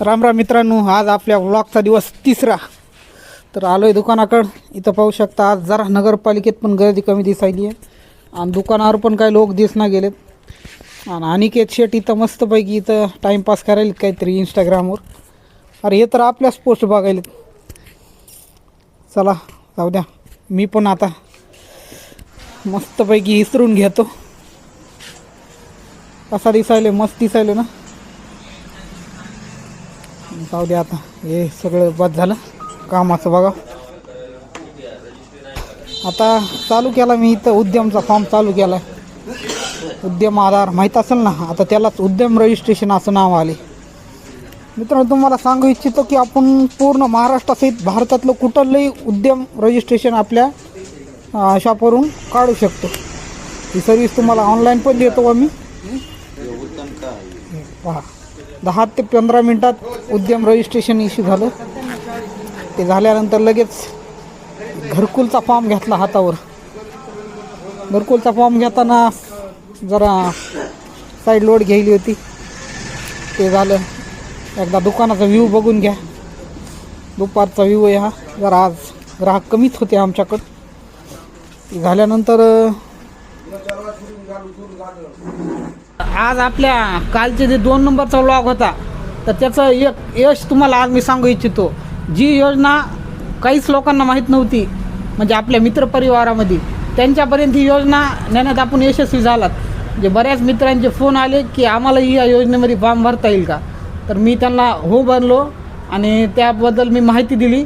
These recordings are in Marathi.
राम राम मित्रांनो, आज आपल्या व्लॉगचा दिवस 3रा. तर आलो आहे दुकानाकडं. इथं पाहू शकता आज जरा नगरपालिकेत पण गर्दी कमी दिसायली आहे आणि दुकानावर पण काही लोक दिसना गेलेत. आणि अनिकेत शेट इथं मस्तपैकी इथं टाईमपास करायला काहीतरी इंस्टाग्रामवर. अरे हे तर आपल्याच पोस्ट बघायलेत. चला जाऊ द्या, मी पण आता मस्तपैकी इसरून घेतो. कसा दिसायले, मस्त दिसायले ना. जाऊ द्या, आता हे सगळं बस झालं कामाचं. बघा आता चालू केला मी इथं उद्यमचा फॉर्म चालू केला. उद्यम आधार माहीत असेल ना, आता त्यालाच उद्यम रजिस्ट्रेशन असं नाव आले. मित्रांनो, तुम्हाला सांगू इच्छितो की आपण पूर्ण महाराष्ट्रासहित भारतातलं कुठलंही उद्यम रजिस्ट्रेशन आपल्या शॉपवरून काढू शकतो. ही सर्विस तुम्हाला ऑनलाईन पण देतो आम्ही. पहा, 10 ते 15 मिनटात उद्यम रजिस्ट्रेशन इश्यू झालं. ते झाल्यानंतर लगेच घरकुलचा फॉर्म घेतला हातावर. घरकुलचा फॉर्म घेताना जरा साईड लोड घ्यायली होती, ते झालं. एकदा दुकानाचा व्ह्यू बघून घ्या. दुपारचा व्ह्यू आहे हा. जरा आज ग्राहक कमीच होते आमच्याकडं. झाल्यानंतर आज आपल्या कालचे जे 2 नंबरचा व्लॉग होता, तर त्याचं एक यश तुम्हाला आज मी सांगू इच्छितो. जी योजना काहीच लोकांना माहीत नव्हती, म्हणजे आपल्या मित्रपरिवारामध्ये, त्यांच्यापर्यंत ही योजना नेण्यात आपण यशस्वी झालात. म्हणजे बऱ्याच मित्रांचे फोन आले की आम्हालाही या योजनेमध्ये फॉर्म भरता येईल का. तर मी त्यांना हो बनलो आणि त्याबद्दल मी माहिती दिली.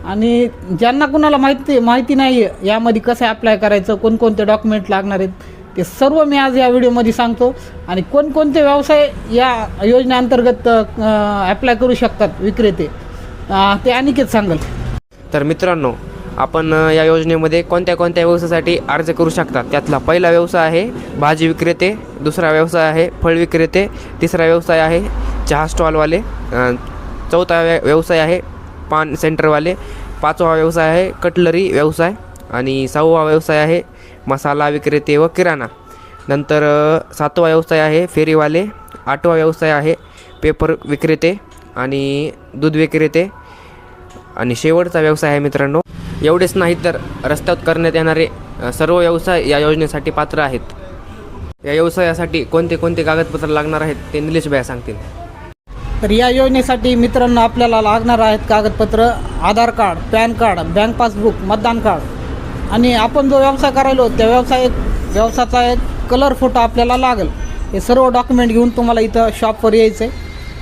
आणि ज्यांना कुणाला माहिती नाही आहे यामध्ये कसं अप्लाय करायचं, कोणकोणते डॉक्युमेंट लागणार आहेत, ते सर्व मी आज या व्हिडिओमध्ये सांगतो. आणि कोणकोणते व्यवसाय या योजनेअंतर्गत अप्लाय करू शकतात विक्रेते, ते अनिकेत सांगेल. तर मित्रांनो, आपण या योजनेमध्ये कोणत्या कोणत्या व्यवसायासाठी अर्ज करू शकतात. त्यातला पहिला व्यवसाय आहे भाजी विक्रेते, दुसरा व्यवसाय आहे फळ विक्रेते, तिसरा व्यवसाय आहे चहा स्टॉलवाले, चौथा व्यवसाय आहे पान सेंटरवाले, 5वा व्यवसाय आहे कटलरी व्यवसाय आणि 6वा व्यवसाय आहे मसाला विक्रेते व किराणा. नंतर 7वा व्यवसाय आहे फेरीवाले, 8वा व्यवसाय आहे पेपर विक्रेते आणि दूध विक्रेते आणि शेवटचा व्यवसाय आहे मित्रांनो. एवढेच नाही तर रस्त्यावर करण्यात येणारे सर्व व्यवसाय या योजनेसाठी पात्र आहेत. या व्यवसायासाठी कोणते कोणते कागदपत्र लागणार आहेत ते निलेश भाई सांगतील. तर या योजनेसाठी मित्रांनो आपल्याला लागणार आहेत कागदपत्र: Aadhaar card, PAN card, bank passbook, मतदान कार्ड आणि आपण जो व्यवसाय करायलो त्या व्यवसायाचा एक कलर फोटो आपल्याला लागेल. हे सर्व डॉक्युमेंट घेऊन तुम्हाला इथं शॉपवर यायचं आहे.